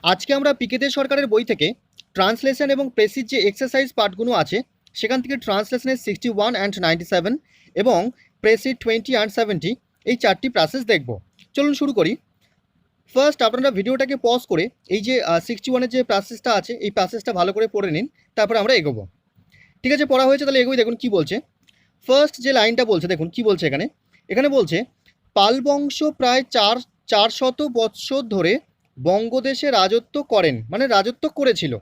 আজকে আমরা পিকেতে সরকারের বই থেকে ট্রান্সলেশন এবং প্রেসির যে এক্সারসাইজ পার্টগুলো আছে সেখান থেকে ট্রান্সলেশনের 61 অ্যান্ড 97 এবং প্রেসির 20 অ্যান্ড 70 এই চারটি প্যাসেজ দেখব। চলুন শুরু করি। ফার্স্ট আপনারা ভিডিওটাকে পজ করে এই যে 61-এর যে প্যাসেজটা আছে এই প্যাসেজটা ভালো করে পড়ে নিন, তারপরে আমরা এগোবো। ঠিক আছে, পড়া হয়েছে, তাহলে এগোই। দেখুন কি বলছে। ফার্স্ট যে লাইনটা বলছে, দেখুন কি বলছে এখানে। এখানে বলছে পাল বংশ প্রায় 400 বৎসর ধরে বঙ্গদেশে রাজত্ব করেন, মানে রাজত্ব করেছিল,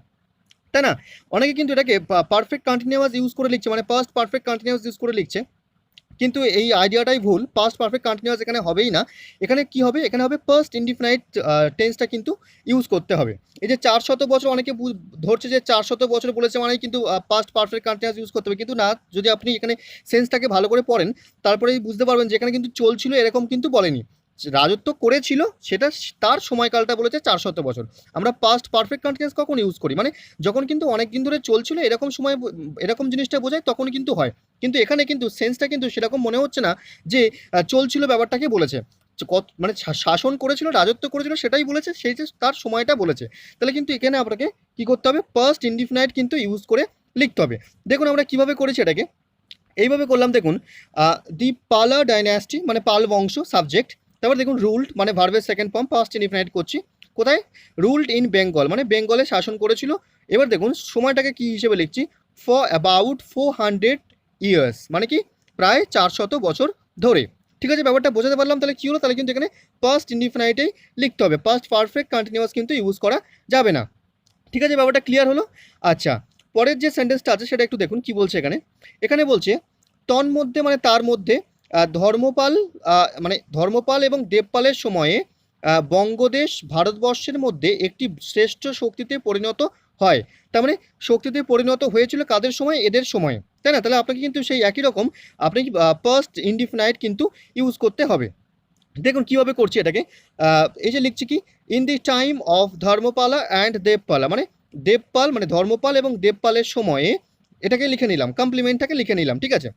তাই না? অনেকে কিন্তু এটাকে পারফেক্ট কন্টিনিউয়াস ইউজ করে লিখছে, মানে পাস্ট পারফেক্ট কন্টিনিউয়াস ইউজ করে লিখছে, কিন্তু এই আইডিয়াটাই ভুল। পাস্ট পারফেক্ট কন্টিনিউয়াস এখানে হবেই না। এখানে কি হবে, এখানে হবে পাস্ট ইনডিফিনাইট টেন্সটা কিন্তু ইউজ করতে হবে। এই যে 400 বছর, অনেকে ধরছে যে 400 বছর বলেছে মানে কিন্তু পাস্ট পারফেক্ট কন্টিনিউয়াস ইউজ করতে হবে, কিন্তু না। যদি আপনি এখানে সেন্সটাকে ভালো করে পড়েন তারপরেই বুঝতে পারবেন যে এখানে কিন্তু চলছিল এরকম কিন্তু বলেনি, রাজত্ব করেছিল সেটা তার সময়কালটা বলেছে 400 বছর। আমরা পাস্ট পারফেক্ট কন্টিনিউয়াস কখন ইউজ করি, মানে যখন কিন্তু অনেক দিন ধরে চলছিল এরকম সময়, এরকম জিনিসটা বোঝায় তখন কিন্তু হয়। কিন্তু এখানে কিন্তু সেন্সটা কিন্তু সেরকম মনে হচ্ছে না যে চলছিল ব্যাপারটাকে বলেছে, মানে শাসন করেছিল, রাজত্ব করেছিল সেটাই বলেছে, সেই যে তার সময়টা বলেছে। তাহলে কিন্তু এখানে আপনাকে কি করতে হবে, পাস্ট ইনডিফিনাইট কিন্তু ইউজ করে লিখতে হবে। দেখুন আমরা কিভাবে করেছি এটাকে, এইভাবে করলাম। দেখুন দি পালা ডাইনাস্টি মানে পাল বংশ সাবজেক্ট, তারপর দেখুন রুলড মানে ভার্বের সেকেন্ড ফর্ম পাস্ট ইনডিফিনাইট করছি। কোথায়? রুলড ইন বেঙ্গল, মানে বেঙ্গলে শাসন করেছিল। এবার দেখুন সময়টাকে কি হিসেবে লিখছি, ফর অ্যাবাউট 400 ইয়ার্স, মানে কি প্রায় 400 বছর ধরে। ঠিক আছে, ব্যাপারটা বোঝাতে পারলাম। তাহলে কি হলো, তাহলে কিন্তু এখানে পাস্ট ইনডিফিনাইটেই লিখতে হবে, পাস্ট পারফেক্ট কন্টিনিউয়াস কিন্তু ইউজ করা যাবে না। ঠিক আছে, ব্যাপারটা ক্লিয়ার হলো। আচ্ছা, পরের যে সেন্টেন্সটা আছে সেটা একটু দেখুন কি বলছে এখানে। এখানে বলছে তন্মধ্যে মানে তার মধ্যে ধর্মপাল মানে ধর্মপাল এবং দেবপালের সময়ে বঙ্গদেশ ভারতবর্ষের মধ্যে একটি শ্রেষ্ঠ শক্তিতে পরিণত হয়। তার মানে শক্তিতে পরিণত হয়েছিল কাদের সময়, এদের সময়ে, তাই না? তাহলে আপনাকে কিন্তু সেই একই রকম আপনি পাস্ট ইনডিফিনাইট কিন্তু ইউজ করতে হবে। দেখুন কিভাবে করছি এটাকে। এই যে লিখছি কি, in the time of Dharmapala and Devapala, মানে দেবপাল মানে ধর্মপাল এবং দেবপালের সময়ে, এটাকে লিখে নিলাম, কমপ্লিমেন্টটাকে লিখে নিলাম। ঠিক আছে,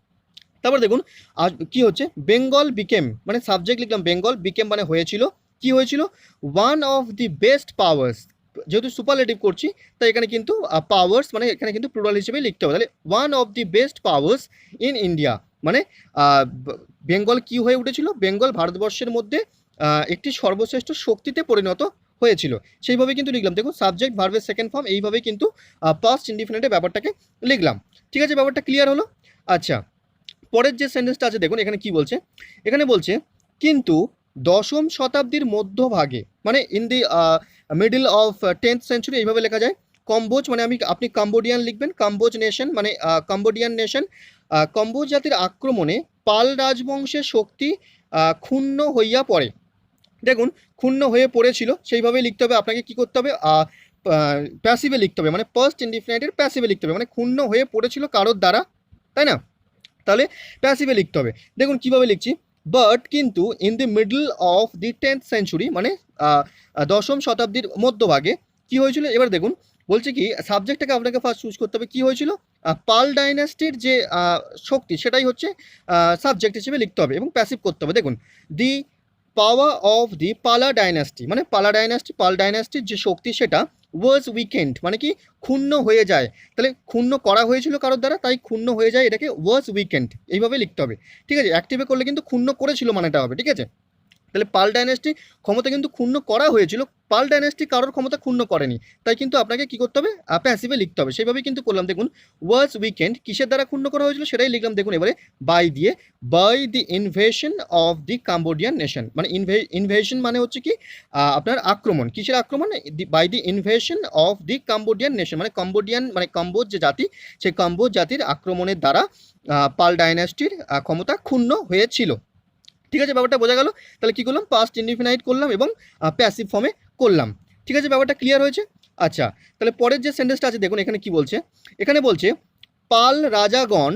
তারপর দেখুন আর কি হচ্ছে, বেঙ্গল বিকেম মানে সাবজেক্ট লিখলাম, বেঙ্গল বিকেম মানে হয়েছিল, কি হয়েছিল, one of the best powers. যেহেতু সুপারলেটিভ করছি তাই এখানে কিন্তু পাওয়ার্স মানে এখানে কিন্তু প্লুরাল হিসেবে লিখতে হবে। তাহলে one of the best powers in India, মানে বেঙ্গল কি হয়ে উঠেছিল, বেঙ্গল ভারতবর্ষের মধ্যে একটি সর্বশ্রেষ্ঠ শক্তিতে পরিণত হয়েছিল, সেইভাবে কিন্তু লিখলাম। দেখুন সাবজেক্ট ভার্বের সেকেন্ড ফর্ম, এইভাবে কিন্তু পাস্ট ইনডিফিনিটের ব্যাপারটাকে লিখলাম। ঠিক আছে, ব্যাপারটা ক্লিয়ার হলো। আচ্ছা, পরের যে সেন্টেন্সটা আছে দেখুন এখানে কি বলছে। এখানে বলছে কিন্তু দশম শতাব্দীর মধ্যভাগে, মানে in the middle of 10th century, এইভাবে লেখা যায়। কম্বোজ মানে আপনি কাম্বোডিয়ান লিখবেন, কম্বোজ নেশন মানে কাম্বোডিয়ান নেশন, কম্বোজ জাতির আক্রমণে পাল রাজবংশের শক্তি ক্ষুণ্ণ হইয়া পড়ে। দেখুন ক্ষুণ্ণ হয়ে পড়েছিল, সেইভাবেই লিখতে হবে। আপনাকে কি করতে হবে, প্যাসিভে লিখতে হবে, মানে পাস্ট ইনডিফিনাইটের প্যাসিভে লিখতে হবে, মানে ক্ষুণ্ণ হয়ে পড়েছিল কারোর দ্বারা, তাই না? তাহলে প্যাসিভে লিখতে হবে। দেখুন কিভাবে লিখছি, বাট কিন্তু in the middle of the 10th century, মানে দশম শতাব্দীর মধ্যভাগে কি হয়েছিল। এবার দেখুন বলছে কি, সাবজেক্টটাকে আপনাকে ফার্স্ট চুজ করতে হবে, কি হয়েছিল, পাল ডাইনাস্টির যে শক্তি সেটাই হচ্ছে সাবজেক্ট হিসেবে লিখতে হবে এবং প্যাসিভ করতে হবে। দেখুন দি পাওয়ার অফ দি পালা ডাইনাস্টি, মানে পালা ডাইনাস্টি পাল ডাইনাস্টির যে শক্তি সেটা ওয়াজ উইকেন্ড, মানে কি ক্ষুণ্ণ হয়ে যায়। তাহলে ক্ষুণ্ণ করা হয়েছিল কারোর দ্বারা, তাই ক্ষুণ্ণ হয়ে যায়, এটাকে ওয়াজ উইকেন্ড এইভাবে লিখতে হবে। ঠিক আছে, অ্যাক্টিভে করলে কিন্তু ক্ষুণ্ণ করেছিল মানেটা হবে। ঠিক আছে, তাহলে পাল ডাইনাস্টি ক্ষমতা কিন্তু ক্ষুণ্ণ করা হয়েছিল, পাল ডাইনাস্টি কারোর ক্ষমতা ক্ষুণ্ণ করেনি, তাই কিন্তু আপনাকে কি করতে হবে, প্যাসিভে লিখতে হবে। সেইভাবেই কিন্তু করলাম। দেখুন ওয়াজ উইকেন্ড কিসের দ্বারা ক্ষুণ্ণ করা হয়েছিল সেটাই লিখলাম। দেখুন এবারে বাই দিয়ে, by the invasion of the Cambodian nation, মানে ইনভেশন মানে হচ্ছে কি আপনার আক্রমণ, কিসের আক্রমণ, by the invasion of the Cambodian nation, মানে কম্বোডিয়ান মানে কম্বোজ যে জাতি, সেই কম্বোজ জাতির আক্রমণের দ্বারা পাল ডাইনাস্টির ক্ষমতা ক্ষুণ্ণ হয়েছিল। ঠিক আছে, ব্যাপারটা বোঝা গেল। তাহলে কি করলাম, পাস্ট ইনডিফিনাইট করলাম এবং প্যাসিভ ফর্মে করলাম। ঠিক আছে, ব্যাপারটা ক্লিয়ার হয়েছে। আচ্ছা, তাহলে পরের যে সেন্টেন্সটা আছে দেখুন এখানে কি বলছে। এখানে বলছে পাল রাজাগণ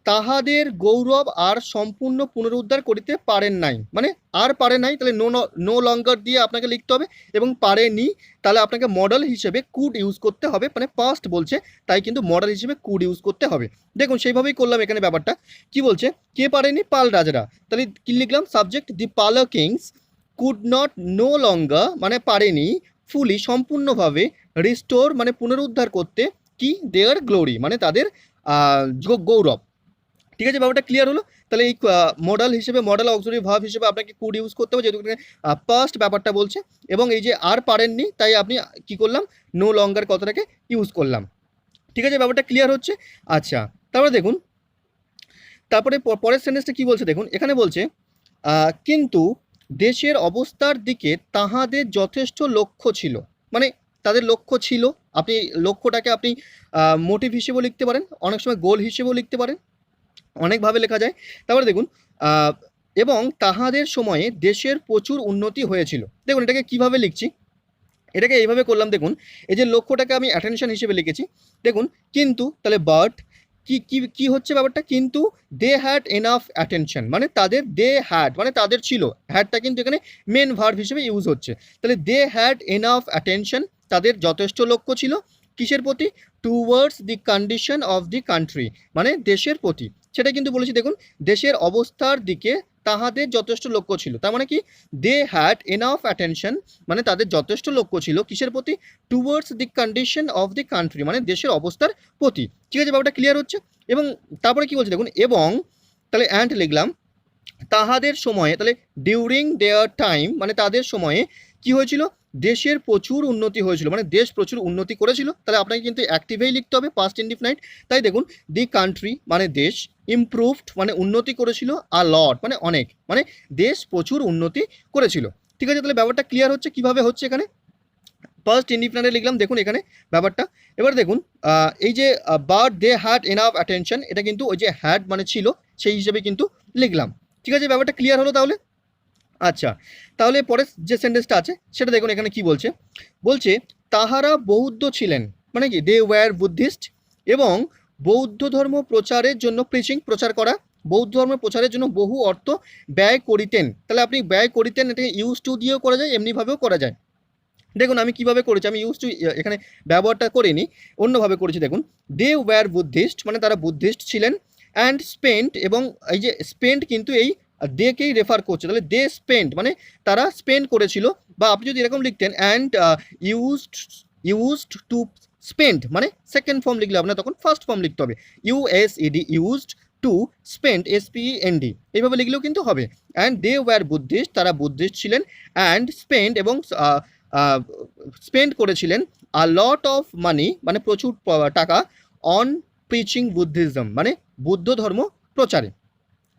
তাহাদের গৌরব আর সম্পূর্ণ পুনরুদ্ধার করিতে পারেন নাই, মানে আর পারে নাই, তাহলে নো লঙ্গার দিয়ে আপনাকে লিখতে হবে, এবং পারেনি তাহলে আপনাকে মডেল হিসেবে কুড ইউজ করতে হবে, মানে পাস্ট বলছে তাই কিন্তু মডেল হিসেবে কুড ইউজ করতে হবে। দেখুন সেইভাবেই করলাম। এখানে ব্যাপারটা কি বলছে, কে পারেনি, পাল রাজারা, তাহলে কি লিখলাম, subject the Pala kings could not no longer মানে পারেনি ফুলি সম্পূর্ণভাবে রিস্টোর মানে পুনরুদ্ধার করতে কি দেয়ার গ্লোরি মানে তাদের গৌরব। ঠিক আছে, ব্যাপারটা ক্লিয়ার হলো। তাহলে এই মডেল হিসেবে মডেল অক্সিলারি ভার্ব হিসেবে আপনাকে কুড ইউজ করতে হবে, যেহেতু পাস্ট ব্যাপারটা বলছে, এবং এই যে আর পারেননি তাই আপনি কি করলাম, নো লঙ্গার কথাটাকে ইউজ করলাম। ঠিক আছে, ব্যাপারটা ক্লিয়ার হচ্ছে। আচ্ছা, তারপরে দেখুন, তারপরে পরের সেন্টেন্সটা কি বলছে দেখুন, এখানে বলছে কিন্তু দেশের অবস্থার দিকে তাহাদের যথেষ্ট লক্ষ্য ছিল, মানে তাদের লক্ষ্য ছিল। আপনি লক্ষ্যটাকে আপনি মোটিভ হিসেবেও লিখতে পারেন, অনেক সময় গোল হিসেবেও লিখতে পারেন, অনেকভাবে লেখা যায়। তারপরে দেখুন এবং তাহাদের সময়ে দেশের প্রচুর উন্নতি হয়েছিল। দেখুন এটাকে কিভাবে লিখছি, এটাকে এইভাবে করলাম। দেখুন এই যে লক্ষ্যটাকে আমি অ্যাটেনশন হিসেবে লিখেছি। দেখুন কিন্তু তাহলে বাট কি কি কি হচ্ছে ব্যাপারটা, কিন্তু দে হ্যাড এনাফ অ্যাটেনশন মানে তাদের, দে হ্যাড মানে তাদের ছিল, হ্যাডটা কিন্তু এখানে মেন ভার্ব হিসেবে ইউজ হচ্ছে। তাহলে দে হ্যাড এনাফ অ্যাটেনশন তাদের যথেষ্ট লক্ষ্য ছিল কিসের প্রতি, towards the condition of the country মানে দেশের প্রতি, সেটা কিন্তু বলেছি। দেখুন দেশের অবস্থার দিকে তাহাদের যথেষ্ট লক্ষ্য ছিল, তার মানে কি দে হ্যাড এনাফ অ্যাটেনশন মানে তাদের যথেষ্ট লক্ষ্য ছিল কিসের প্রতি, towards the condition of the country মানে দেশের অবস্থার প্রতি। ঠিক আছে, ব্যাপারটা ক্লিয়ার হচ্ছে। এবং তারপরে কি বলছে দেখুন, এবং তাহলে অ্যান্ড লিখলাম তাহাদের সময়ে, তাহলে ডিউরিং দেয়ার টাইম মানে তাদের সময়ে কি হয়েছিল, দেশের প্রচুর উন্নতি হয়েছিল মানে দেশ প্রচুর উন্নতি করেছিল। তাহলে আপনাকে কিন্তু অ্যাক্টিভেই লিখতে হবে, পাস্ট ইনডিফিনাইট। তাই দেখুন দি কান্ট্রি মানে দেশ, ইমপ্রুভড মানে উন্নতি করেছিল, আ লট মানে অনেক, মানে দেশ প্রচুর উন্নতি করেছিল। ঠিক আছে, তাহলে ব্যাপারটা ক্লিয়ার হচ্ছে কিভাবে হচ্ছে। এখানে ফার্স্ট ইনডিফিনাইটে লিখলাম, দেখুন এখানে ব্যাপারটা। এবার দেখুন এই যে but they had enough attention, এটা কিন্তু ওই যে হ্যাড মানে ছিল সেই হিসেবে কিন্তু লিখলাম। ঠিক আছে, ব্যাপারটা ক্লিয়ার হলো তাহলে। আচ্ছা, তাহলে পরের যে সেন্টেন্সটা আছে সেটা দেখুন এখানে কি বলছে, বলছে তাহারা বৌদ্ধ ছিলেন মানে কি দে ওয়্যার বুদ্ধিস্ট, এবং বৌদ্ধ ধর্ম প্রচারের জন্য প্রিচিং প্রচার করা, বৌদ্ধ ধর্ম প্রচারের জন্য বহু অর্থ ব্যয় করিতেন। তাহলে আপনি ব্যয় করিতেন এটাকে ইউজ টু দিয়েও করা যায়, এমনিভাবেও করা যায়। দেখুন আমি কিভাবে করেছি, আমি ইউজ টু এখানে ব্যবহারটা করিনি, অন্যভাবে করেছি। দেখুন দে ওয়্যার বুদ্ধিস্ট মানে তারা বুদ্ধিস্ট ছিলেন, অ্যান্ড স্পেন্ট এবং এই যে স্পেন্ট কিন্তু এই দেকেই রেফার করছে, তাহলে দে স্পেন্ট মানে তারা স্পেন্ড করেছিল। বা আপনি যদি এরকম লিখতেন অ্যান্ড ইউজড টু স্পেন্ড মানে সেকেন্ড ফর্ম লিখলে আপনার তখন ফার্স্ট ফর্ম লিখতে হবে, ইউএসইডি ইউজড টু স্পেন্ড এসপিএনডি এইভাবে লিখলেও কিন্তু হবে। অ্যান্ড দে ওয়্যার বুদ্ধিস্ট তারা বুদ্ধিস্ট ছিলেন, অ্যান্ড স্পেন্ড এবং স্পেন্ড করেছিলেন আ লট অফ মানি মানে প্রচুর টাকা, অন প্রিচিং বুদ্ধিজম মানে বুদ্ধ ধর্ম প্রচারে।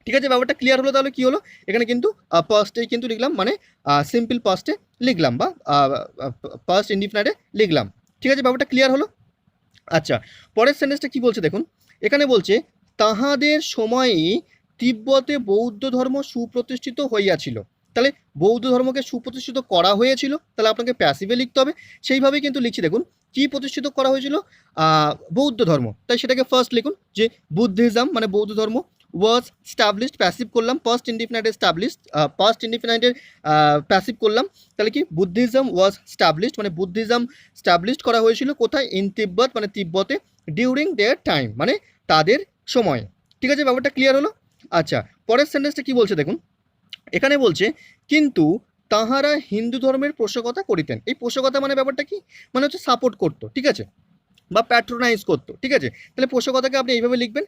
ঠিক আছে, ব্যাপারটা ক্লিয়ার হলো। তাহলে কি হলো, এখানে কিন্তু পাস্টেই কিন্তু লিখলাম মানে সিম্পল পাস্টে লিখলাম বা পাস্ট ইনডিফিনাইটে লিখলাম। ঠিক আছে, ব্যাপারটা ক্লিয়ার হলো। আচ্ছা, পরের সেন্টেন্সটা কি বলছে দেখুন, এখানে বলছে তাহাদের সময়েই তিব্বতে বৌদ্ধ ধর্ম সুপ্রতিষ্ঠিত হইয়াছিল। তাহলে বৌদ্ধ ধর্মকে সুপ্রতিষ্ঠিত করা হয়েছিল, তাহলে আপনাকে প্যাসিভে লিখতে হবে। সেইভাবেই কিন্তু লিখছি। দেখুন কি প্রতিষ্ঠিত করা হয়েছিল, বৌদ্ধ ধর্ম, তাই সেটাকে ফার্স্ট লিখুন যে বুদ্ধিজম মানে বৌদ্ধ ধর্ম ওয়াজ স্টাবলিশড, প্যাসিভ করলাম, ফার্স্ট ইনডিফিনাইট স্টাবলিশড, ফার্স্ট ইনডিফিনাইটের প্যাসিভ করলাম। তাহলে কি বুদ্ধিজম ওয়াজ স্টাবলিশড মানে বুদ্ধিজম স্টাবলিশড করা হয়েছিল কোথায়, ইন তিব্বত মানে তিব্বতে, ডিউরিং দেয়ার টাইম মানে তাদের সময়। ঠিক আছে, ব্যাপারটা ক্লিয়ার হলো। আচ্ছা, পরের সেন্টেন্সটা কি বলছে দেখুন, এখানে বলছে কিন্তু তাহারা হিন্দু ধর্মের পোষকতা করিতেন। এই পোষকতা মানে ব্যাপারটা কি, মানে হচ্ছে সাপোর্ট করতো, ঠিক আছে, বা প্যাট্রোনাইজ করতো। ঠিক আছে, তাহলে পোষকতাকে আপনি এইভাবে লিখবেন,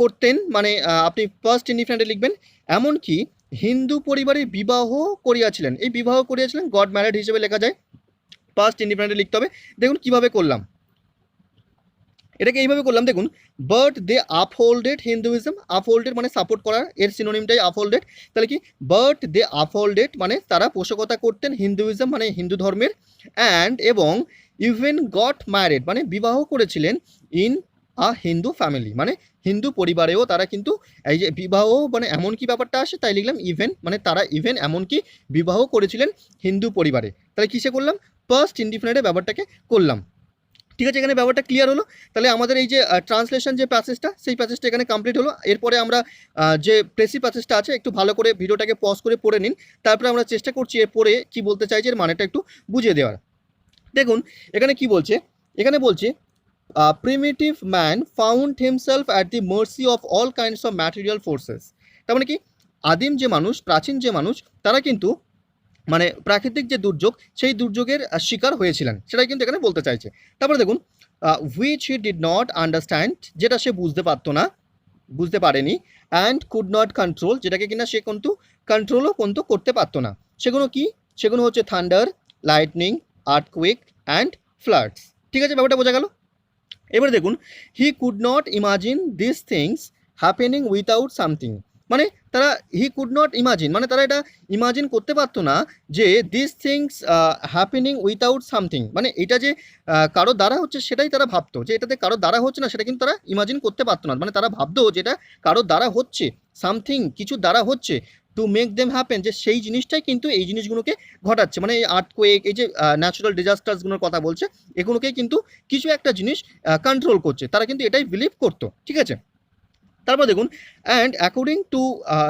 করতেন মানে আপনি ফার্স্ট ইনডিফিনাইটে লিখবেন, এমনকি হিন্দু পরিবারে বিবাহ করিয়াছিলেন। এই বিবাহ করিয়াছিলেন গড ম্যারেড হিসেবে লেখা যায়, ফার্স্ট ইনডিফিনাইটে লিখতে হবে। দেখুন কিভাবে করলাম, এটাকে এইভাবে করলাম। দেখুন বাট দে আপহোল্ডেড হিন্দুইজম, আপহোল্ডেড মানে সাপোর্ট করার, এর সিনোনিমটাই আপহোল্ডেড। তাহলে কি বাট দে আপহোল্ডেড মানে তারা পোষকতা করতেন হিন্দুইজম মানে হিন্দু ধর্মের, অ্যান্ড এবং ইভেন গট ম্যারেড মানে বিবাহ করেছিলেন ইন আ হিন্দু ফ্যামিলি মানে হিন্দু পরিবারেও তারা কিন্তু এই যে বিবাহ মানে এমন কি ব্যাপারটা আসে, তাই লিখলাম ইভেন মানে তারা ইভেন এমনকি বিবাহ করেছিলেন হিন্দু পরিবারে। তাহলে কিসে করলাম, ফার্স্ট ইনডিফিনাইটে ব্যাপারটাকে করলাম। ঠিক আছে, এখানে ব্যাপারটা ক্লিয়ার হলো। তাহলে আমাদের এই যে ট্রান্সলেশন যে প্যাসেজটা সেই প্যাসেজটা এখানে কমপ্লিট হলো। এরপরে আমরা যে প্রেসি প্যাসেজটা আছে একটু ভালো করে ভিডিওটাকে পজ করে পড়ে নিন, তারপরে আমরা চেষ্টা করছি এরপরে কি বলতে চাইছি এর মানেটা একটু বুঝিয়ে দেওয়ার। দেখুন এখানে কি বলছে, এখানে বলছে primitive man found himself at the mercy of all kinds of material forces. তার মানে কি আদিম যে মানুষ, প্রাচীন যে মানুষ, তারা কিন্তু মানে প্রাকৃতিক যে দুর্যোগ সেই দুর্যোগের শিকার হয়েছিলেন, সেটাই কিন্তু এখানে বলতে চাইছে। তারপরে দেখুন which he did not understand, যেটা সে বুঝতে পারতো না, বুঝতে পারেনি, অ্যান্ড কুড নট কন্ট্রোল, যেটাকে কিনা সে কিন্তু কন্ট্রোলও কিন্তু করতে পারতো না। সেগুলো কি? সেগুলো হচ্ছে thunder, lightning, earthquake and floods. ঠিক আছে, ব্যাপারটা বোঝা গেল। এবারে দেখুন he could not imagine this things happening without something, মানে তারা হি কুড নট ইমাজিন, মানে তারা এটা ইমাজিন করতে পারতো না যে this things happening without something, মানে এটা যে কারো দ্বারা হচ্ছে সেটাই তারা ভাবতো, যে এটাতে কারো দ্বারা হচ্ছে না সেটা কিন্তু তারা ইমাজিন করতে পারতো না। মানে তারা ভাবতো যেটা কারো দ্বারা হচ্ছে, সামথিং কিছু দ্বারা হচ্ছে, টু মেক দেম হ্যাপেন, যে সেই জিনিসটাই কিন্তু এই জিনিসগুলোকে ঘটাচ্ছে। মানে এই আর্থকোয়েক, এই যে ন্যাচারাল ডিজাস্টার্সগুলোর কথা বলছে, এগুলোকেই কিন্তু কিছু একটা জিনিস কন্ট্রোল করছে, তারা কিন্তু এটাই বিলিভ করতো। ঠিক আছে, তারপর দেখুন and according to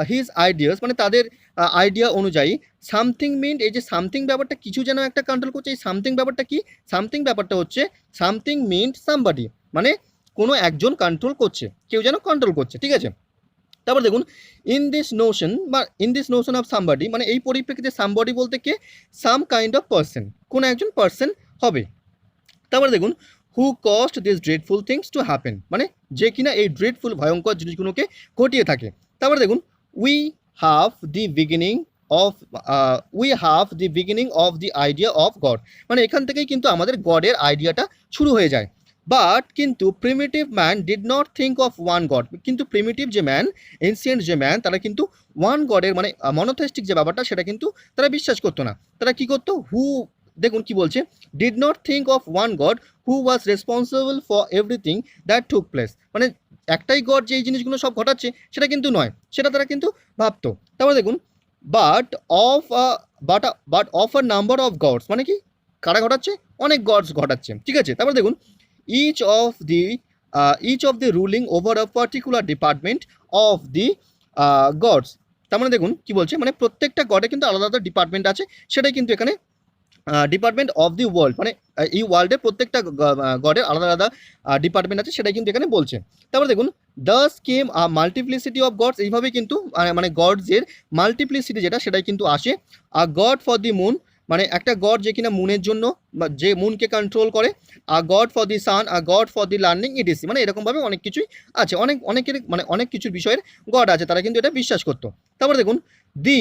his ideas, মানে তাদের আইডিয়া অনুযায়ী সামথিং মিন্ট, এই যে সামথিং ব্যাপারটা কিছু যেন একটা কন্ট্রোল করছে, এই সামথিং ব্যাপারটা কি? সামথিং ব্যাপারটা হচ্ছে সামথিং মিন্ট সামবডি, মানে কোনো একজন কন্ট্রোল করছে, কেউ যেন কন্ট্রোল করছে। ঠিক আছে, তারপর দেখুন ইন দিস নোশন বা in this notion of somebody, মানে এই পরিপ্রেক্ষিতে সামবডি বলতে কে? সাম কাইন্ড অফ পার্সন, কোনো একজন পার্সন হবে। তারপরে দেখুন who caused this dreadful things to happen, মানে যে কিনা এই ড্রেডফুল ভয়ঙ্কর জিনিসগুলোকে ঘটিয়ে থাকে। তারপরে দেখুন we have the beginning of the idea of god, মানে এখান থেকেই কিন্তু আমাদের গডের আইডিয়াটা শুরু হয়ে যায়। বাট কিন্তু primitive man did not think of one god, কিন্তু প্রিমিটিভ যে ম্যান, এনসিয়েন্ট যে ম্যান, তারা কিন্তু ওয়ান গডের মানে মনোথেস্টিক যে ব্যাপারটা সেটা কিন্তু তারা বিশ্বাস করতো না। তারা কি করতো? দেখুন কি বলছে, did not think of one god who was responsible for everything that took place, মানে একটাই গড যে এই জিনিসগুলো সব ঘটাচ্ছে সেটা কিন্তু নয়, সেটা তারা কিন্তু ভাবতো। তারপরে দেখুন but of a number of gods, মানে কি কারা ঘটাচ্ছে? অনেক গডস ঘটাচ্ছে। ঠিক আছে, তারপরে দেখুন each of the ruling over a particular department of the gods, তার মানে দেখুন কি বলছে, মানে প্রত্যেকটা গডে কিন্তু আলাদা আলাদা ডিপার্টমেন্ট আছে, সেটাই কিন্তু এখানে ডিপার্টমেন্ট অফ দি ওয়ার্ল্ড, মানে এই ওয়ার্ল্ডের প্রত্যেকটা গডের আলাদা আলাদা ডিপার্টমেন্ট আছে, সেটাই কিন্তু এখানে বলছে। তারপরে দেখুন দাস কেম আ মাল্টিপ্লিসিটি অফ গডস, এইভাবে কিন্তু মানে গডসের মাল্টিপ্লিসিটি যেটা সেটাই কিন্তু আসে। আ গড ফর দি মুন, মানে একটা গড যে কিনা মুনের জন্য, যে মুনকে কন্ট্রোল করে। A god for the sun, a god for the learning ইডিসি, মানে এরকমভাবে অনেক কিছুই আছে, অনেকের মানে অনেক কিছুর বিষয়ের গড আছে, তারা কিন্তু এটা বিশ্বাস করতো। তারপরে দেখুন দি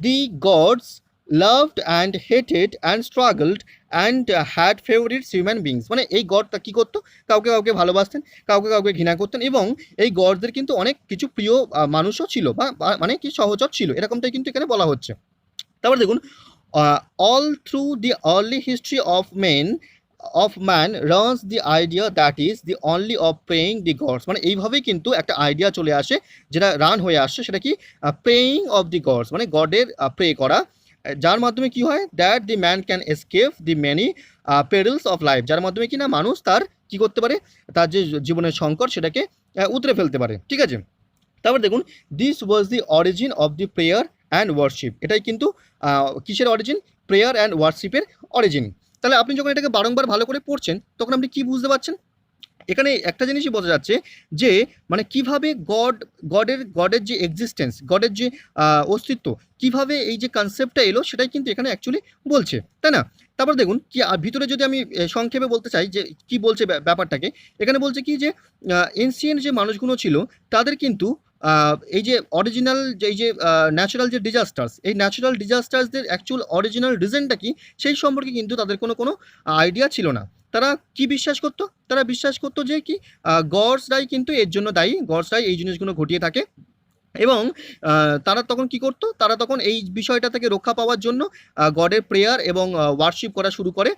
দি gods loved and hated and struggled and had favorites human beings, মানে এই গডটা কি করতো? কাউকে কাউকে ভালোবাসতেন, কাউকে কাউকে ঘৃণা করতেন, এবং এই গডদের কিন্তু অনেক কিছু প্রিয় মানুষও ছিল, বা মানে কি সহচর ছিল, এরকমটাই কিন্তু এখানে বলা হচ্ছে। তারপর দেখুন all through the early history of man runs the idea that is the only of praying the gods, মানে এইভাবেই কিন্তু একটা আইডিয়া চলে আসে, যেটা রান হয়ে আসছে, সেটা কি? প্রেয়িং অফ দি গডস, মানে গডের প্রে করা, যার মাধ্যমে কি হয়? That the man can escape the many perils of life, যার মাধ্যমে কি না মানুষ তার কি করতে পারে? তার যে জীবনের সংকট সেটাকে উতরে ফেলতে পারে। ঠিক আছে, তারপর দেখুন this was the origin of the prayer and worship, এটাই কিন্তু কিসের অরিজিন? প্রেয়ার অ্যান্ড ওয়ার্শিপের অরিজিন। তাহলে আপনি যখন এটাকে বারংবার ভালো করে পড়ছেন তখন আপনি কি বুঝতে পারছেন? এখানে একটা জিনিসই বোঝা যাচ্ছে যে মানে কিভাবে গডের যে এক্সিস্টেন্স, গডের যে অস্তিত্ব, কিভাবে এই যে কনসেপ্টটা এলো সেটাই কিন্তু এখানে অ্যাকচুয়ালি বলছে, তাই না? তারপর দেখুন কি ভিতরে যদি আমি সংক্ষেপে বলতে চাই যে কি বলছে ব্যাপারটাকে, এখানে বলছে কি যে এনসিয়েন্ট যে মানুষগুলো ছিল তাদের কিন্তু এই যে অরিজিনাল যে এই যে ন্যাচারাল যে ডিজাস্টার্স, এই ন্যাচারাল ডিজাস্টার্সদের অ্যাকচুয়াল অরিজিনাল রিজনটা কি সেই সম্পর্কে কিন্তু তাদের কোনো আইডিয়া ছিল না। তারা কি বিশ্বাস করতো? তারা বিশ্বাস করতো যে কি গডসরাই কিন্তু এর জন্য দায়ী, গডসরাই এই জিনিসগুলো ঘটিয়ে থাকে, এবং তারা তখন কি করতো? তারা তখন এই বিষয়টা থেকে রক্ষা পাওয়ার জন্য গডের প্রেয়ার এবং ওয়ার্শিপ করা শুরু করে,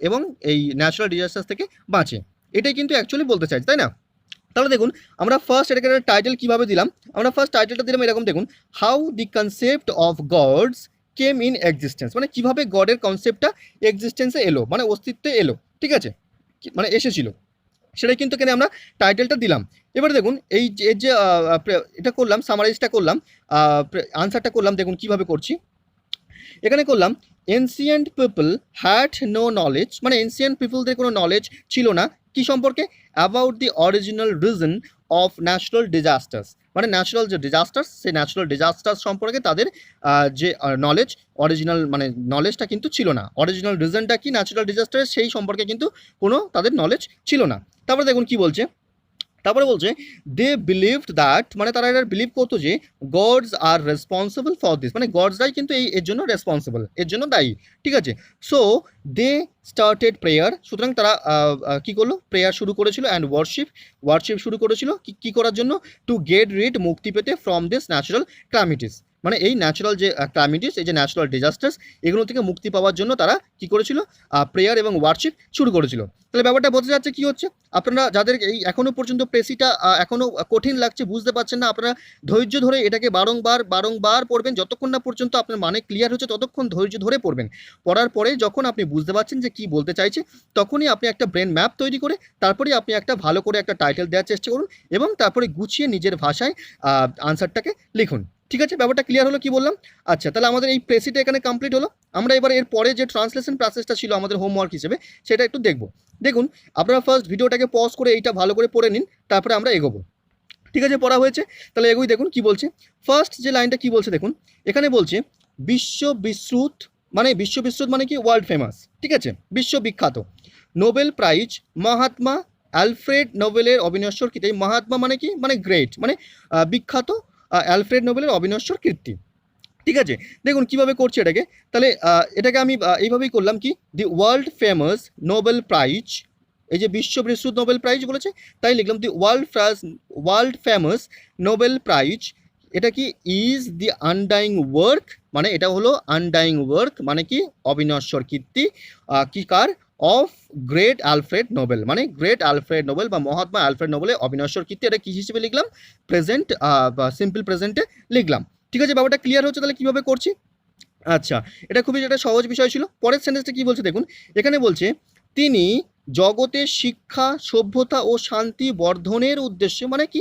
এবং এই ন্যাচারাল ডিজাস্টার থেকে বাঁচে, এটাই কিন্তু অ্যাকচুয়ালি বলতে চাই, তাই না? তাহলে দেখুন আমরা ফার্স্ট এটাকে টাইটেল কীভাবে দিলাম? আমরা ফার্স্ট টাইটেলটা দিলাম এরকম, দেখুন how the concept of gods came in existence, মানে কীভাবে গডের কনসেপ্টটা এক্সিস্টেন্সে এলো, মানে অস্তিত্বে এলো। ঠিক আছে, মানে এসেছিল, সেটাই কিন্তু এখানে আমরা টাইটেলটা দিলাম। এবারে দেখুন এই যে এটা করলাম, সামারাইজটা করলাম, আনসারটা করলাম, দেখুন কীভাবে করছি। এখানে করলাম ancient people had no knowledge, মানে এনসিয়েন্ট পিপলদের কোনো নলেজ ছিল না কি সম্পর্কে? About the original reason of natural disasters, মানে ন্যাচারাল যে ডিজাস্টার্স, সেই ন্যাচারাল ডিজাস্টার্স সম্পর্কে তাদের যে নলেজ, অরিজিনাল মানে নলেজটা কিন্তু ছিল না। অরিজিনাল রিজনটা কি ন্যাচারাল ডিজাস্টারের, সেই সম্পর্কে কিন্তু কোনো তাদের নলেজ ছিল না। তারপরে দেখুন কি বলছে, তারপরে বলছে দে বিলিভড দ্যাট, মানে তারা এটা বিলিভ করতো যে gods are responsible for this, মানে গডসরাই কিন্তু এর জন্য রেসপন্সিবল, এর জন্য দায়ী, ঠিক আছে। সো দে স্টার্টেড প্রেয়ার, সুতরাং তারা কি করলো, প্রেয়ার শুরু করেছিল, অ্যান্ড ওয়ার্শিপ শুরু করেছিল কি করার জন্য, টু গেট রিড, মুক্তি পেতে, ফ্রম দিস ন্যাচারাল ক্যালামিটিস, মানে এই ন্যাচারাল যে ক্যালামিটিস, এই যে ন্যাচারাল ডিজাস্টার্স, এগুলো থেকে মুক্তি পাওয়ার জন্য তারা কি করেছিল, প্রেয়ার এবং ওয়ার্শিপ শুরু করেছিল। তাহলে ব্যাপারটা বোঝা যাচ্ছে কি হচ্ছে, আপনারা যাদের এই এখনো পর্যন্ত প্রেসিটা এখনো কঠিন লাগছে, বুঝতে পারছেন না, আপনারা ধৈর্য ধরে এটাকে বারংবার পড়বেন, যতক্ষণ না পর্যন্ত আপনার মানে ক্লিয়ার হচ্ছে ততক্ষণ ধৈর্য ধরে পড়বেন। পড়ার পরে যখন আপনি বুঝতে পারছেন যে কি বলতে চাইছে, তখনই আপনি একটা ব্রেন ম্যাপ তৈরি করে তারপরে আপনি একটা ভালো করে একটা টাইটেল দেওয়ার চেষ্টা করুন, এবং তারপরে গুছিয়ে নিজের ভাষায় আনসারটাকে লিখুন। ঠিক আছে, ব্যাপারটা ক্লিয়ার হলো কি বললাম? আচ্ছা, তাহলে আমাদের এই প্রেসিটা এখানে কমপ্লিট হলো। আমরা এবার এর পরে যে ট্রান্সলেশন প্রসেসটা ছিল আমাদের হোমওয়ার্ক হিসেবে, সেটা একটু দেখবো। দেখুন, আপনারা ফার্স্ট ভিডিওটাকে পজ করে এইটা ভালো করে পড়ে নিন, তারপরে আমরা এগোবো। ঠিক আছে, পড়া হয়েছে, তাহলে এগোই। দেখুন কি বলছে, ফার্স্ট যে লাইনটা কি বলছে দেখুন, এখানে বলছে বিশ্ববিশ্রুত, মানে বিশ্ববিশ্রুত মানে কি, ওয়ার্ল্ড ফেমাস, ঠিক আছে, বিশ্ববিখ্যাত, নোবেল প্রাইজ মহাত্মা অ্যালফ্রেড নোবেলের অবিনশ্বর কীর্তি। মহাত্মা মানে কি, মানে গ্রেট, মানে বিখ্যাত অ্যালফ্রেড নোবেলের অবিনশ্বর কীর্তি। ঠিক আছে, দেখুন কিভাবে করছে এটাকে, তাহলে এটাকে আমি এইভাবেই করলাম কি, the world famous Nobel prize, এই যে বিশ্ববিশ্রুত নোবেল প্রাইজ বলেছে, তাই লিখলাম the world famous Nobel prize, এটা কি, ইজ দি আনডাইং ওয়ার্ক, মানে এটা হলো আনডাইং ওয়ার্ক, মানে কি অবিনশ্বর কীর্তি, কি কার, অফ গ্রেট আলফ্রেড নোবেল, মানে গ্রেট আলফ্রেড নোবেল বা মহাত্মা আলফ্রেড নোবেলের অবিনশ্বর কীর্তি। এটা কি হিসেবে লিখলাম, প্রেজেন্ট বা সিম্পল প্রেজেন্টে লিখলাম। ঠিক আছে, ব্যাপারটা ক্লিয়ার হচ্ছে, তাহলে কীভাবে করছি? আচ্ছা, এটা খুবই একটা সহজ বিষয় ছিল। পরের সেন্টেন্সটা কি বলছে দেখুন, এখানে বলছে তিনি জগতে শিক্ষা, সভ্যতা ও শান্তি বর্ধনের উদ্দেশ্যে, মানে কি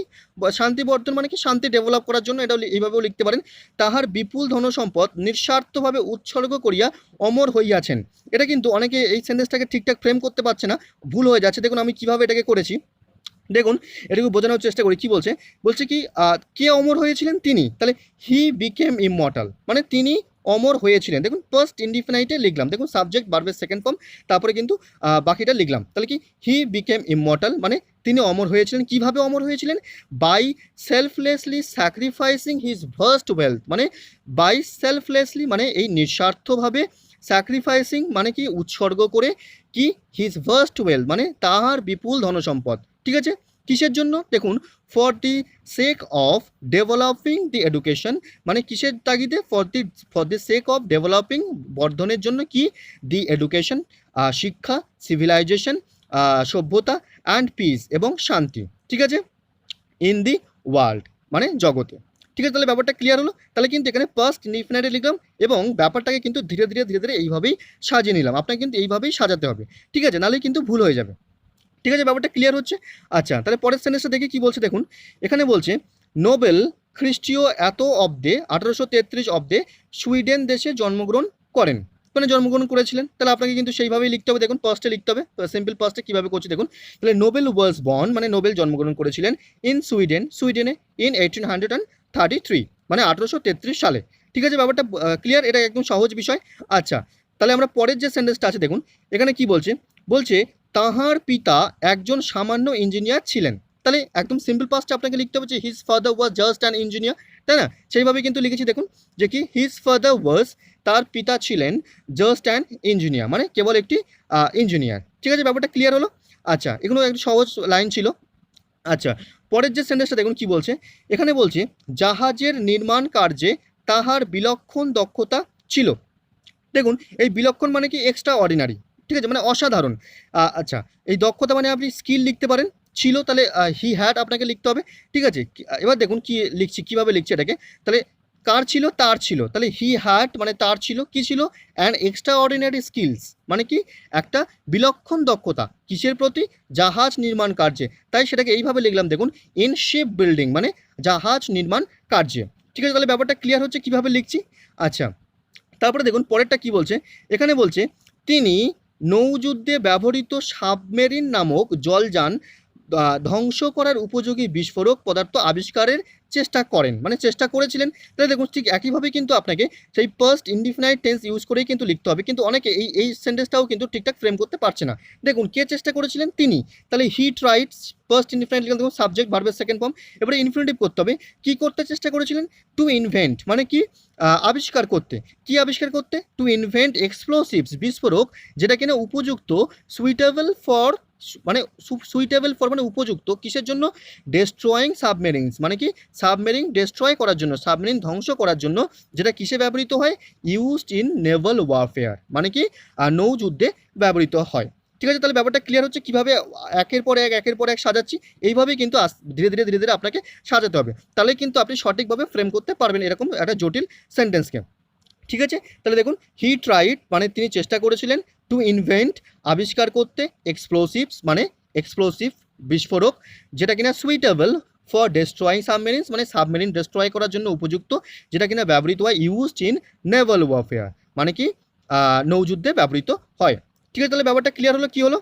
শান্তি বর্ধন মানে কি, শান্তি ডেভেলপ করার জন্য, এটা এইভাবেও লিখতে পারেন, তাহার বিপুল ধনসম্পদ নিঃস্বার্থভাবে উৎসর্গ করিয়া অমর হইয়াছেন। এটা কিন্তু অনেকে এই সেন্টেন্সটাকে ঠিকঠাক ফ্রেম করতে পারছে না, ভুল হয়ে যাচ্ছে। দেখুন আমি কিভাবে এটাকে করেছি, দেখুন এটুকু বোঝানোর চেষ্টা করি। কি বলছে, বলছে কি কে অমর হয়েছিলেন, তিনি, তাহলে হি বিকেম ইমমর্টাল, মানে তিনি অমর হয়েছিলেন। দেখুন ফার্স্ট ইনডিফিনাইটে লিখলাম, দেখুন সাবজেক্ট ভার্বের সেকেন্ড ফর্ম, তারপরে কিন্তু বাকিটা লিখলাম। তাহলে কি, হি বিকেম ইমমর্টাল, মানে তিনি অমর হয়েছিলেন। কিভাবে অমর হয়েছিলেন, by selflessly sacrificing his vast wealth, মানে বাই সেলফলেসলি মানে এই নিঃস্বার্থভাবে, স্যাক্রিফাইসিং মানে কি উৎসর্গ করে, কি হিজ ভাস্ট ওয়েলথ মানে তাহার বিপুল ধনসম্পদ। ঠিক আছে, কিসের জন্য, দেখুন for the sake of developing the education, মানে কিসের তাগিদে, for the sake of developing বর্ধনের জন্য, কি দি এডুকেশন শিক্ষা, সিভিলাইজেশন সভ্যতা, অ্যান্ড পিস এবং শান্তি, ঠিক আছে, ইন দি ওয়ার্ল্ড মানে জগতে। ঠিক আছে, তাহলে ব্যাপারটা ক্লিয়ার হলো। তাহলে কিন্তু এখানে ফার্স্ট ইনডিফিনাইটে লিখলাম এবং ব্যাপারটাকে কিন্তু ধীরে ধীরে এইভাবেই সাজিয়ে নিলাম। আপনাকে কিন্তু এইভাবেই সাজাতে হবে, ঠিক আছে, নাহলে কিন্তু ভুল হয়ে যাবে। ঠিক আছে, ব্যাপারটা ক্লিয়ার হচ্ছে। আচ্ছা, তাহলে পরের সেন্টেন্সটা দেখে কি বলছে দেখুন, এখানে বলছে নোবেল খ্রিস্টীয় এত অব্দে 1833 অব্দে সুইডেন দেশে জন্মগ্রহণ করেন, মানে জন্মগ্রহণ করেছিলেন। তাহলে আপনাকে কিন্তু সেইভাবেই লিখতে হবে। দেখুন পাস্টে লিখতে হবে, সিম্পল পাস্টে কীভাবে করছি দেখুন, তাহলে নোবেল ওয়াজ বর্ন, মানে নোবেল জন্মগ্রহণ করেছিলেন ইন সুইডেনে ইন 1833, মানে 1833 সালে। ঠিক আছে, ব্যাপারটা ক্লিয়ার, এটা একদম সহজ বিষয়। আচ্ছা, তাহলে আমরা পরের যে সেন্টেন্সটা আছে দেখুন, এখানে কি বলছে, বলছে তাহার পিতা একজন সামান্য ইঞ্জিনিয়ার ছিলেন। তাহলে একদম সিম্পল পাস্টে আপনাকে লিখতে হবে যে his father was just an engineer, তাই না? সেইভাবে কিন্তু লিখেছি দেখুন, যে কি হিজ ফাদার ওয়াজ, তার পিতা ছিলেন জাস্ট অ্যান ইঞ্জিনিয়ার, মানে কেবল একটি ইঞ্জিনিয়ার। ঠিক আছে, ব্যাপারটা ক্লিয়ার হলো। আচ্ছা, এগুলো একটু সহজ লাইন ছিল। আচ্ছা, পরের যে সেন্টেন্সটা দেখুন কি বলছে, এখানে বলছে জাহাজের নির্মাণ কার্যে তাহার বিলক্ষণ দক্ষতা ছিল। দেখুন এই বিলক্ষণ মানে কি, এক্সট্রা অর্ডিনারি, ঠিক আছে, মানে অসাধারণ। আচ্ছা, এই দক্ষতা মানে আপনি স্কিল লিখতে পারেন, ছিল, তাহলে হি হ্যাড আপনাকে লিখতে হবে। ঠিক আছে, এবার দেখুন কি লিখছি, কিভাবে লিখছি এটাকে, তাহলে কার ছিল, তার ছিল, তাহলে হি হ্যাড মানে তার ছিল, কি ছিল, অ্যান্ড এক্সট্রা অর্ডিনারি স্কিলস, মানে কি একটা বিলক্ষণ দক্ষতা, কিসের প্রতি, জাহাজ নির্মাণ কার্যে। তাই সেটাকে এইভাবে লিখলাম দেখুন, ইন শিপ বিল্ডিং, মানে জাহাজ নির্মাণ কার্যে। ঠিক আছে, তাহলে ব্যাপারটা ক্লিয়ার হচ্ছে কিভাবে লিখছি। আচ্ছা, তারপরে দেখুন পরেরটা কি বলছে, এখানে বলছে তিনি নৌযুদ্ধে ব্যবহৃত সাবমেরিন নামক জলযান ধ্বংস করার উপযোগী বিস্ফোরক পদার্থ আবিষ্কারের চেষ্টা করেন, মানে চেষ্টা করেছিলেন। তাহলে দেখুন ঠিক একইভাবে কিন্তু আপনাকে সেই পাস্ট ইনডিফিনাইট টেন্স ইউজ করেই কিন্তু লিখতে হবে, কিন্তু অনেকে এই সেন্টেন্সটাও কিন্তু ঠিকঠাক ফ্রেম করতে পারছে না। দেখুন কে চেষ্টা করেছিলেন? তিনি। তাহলে হি ট্রাইড, ফার্স্ট ইনডিফিনাইট লিখলাম, দেখুন সাবজেক্ট ভার্বের সেকেন্ড ফর্ম। এবারে ইনফিনিটিভ করতে হবে। কি করতে চেষ্টা করেছিলেন? টু ইনভেন্ট, মানে কি আবিষ্কার করতে। কি আবিষ্কার করতে? টু ইনভেন্ট এক্সপ্লোসিভস, বিস্ফোরক, যেটা কিনা উপযুক্ত, সুইটেবল ফর, মানে সুইটেবল ফর মানে উপযুক্ত কিসের জন্য? ডেস্ট্রয়িং সাবমেরিনস, মানে কি সাবমেরিন ডেস্ট্রয় করার জন্য, সাবমেরিন ধ্বংস করার জন্য, যেটা কিসে ব্যবহৃত হয়? ইউজড ইন নেভাল ওয়ারফেয়ার, মানে কি নৌযুদ্ধে ব্যবহৃত হয়। ঠিক আছে, তাহলে ব্যাপারটা ক্লিয়ার হচ্ছে কীভাবে একের পর এক সাজাচ্ছি। এইভাবেই কিন্তু ধীরে ধীরে আপনাকে সাজাতে হবে, তাহলে কিন্তু আপনি সঠিকভাবে ফ্রেম করতে পারবেন এরকম একটা জটিল সেন্টেন্সকে। ঠিক আছে, তাহলে দেখুন হি ট্রাইড মানে তিনি চেষ্টা করেছিলেন, টু ইনভেন্ট আবিষ্কার করতে, এক্সপ্লোসিভস মানে এক্সপ্লোসিভ বিস্ফোরক, যেটা কিনা সুইটেবল ফর ডেস্ট্রয়িং সাবমেরিনস মানে সাবমেরিন ডেস্ট্রয় করার জন্য উপযুক্ত, যেটা কিনা ব্যবহৃত হয় ইউজড ইন নেভাল ওয়ারফেয়ার, মানে কি নৌযুদ্ধে ব্যবহৃত হয়। ঠিক আছে, তাহলে ব্যাপারটা ক্লিয়ার হলো। কি হলো?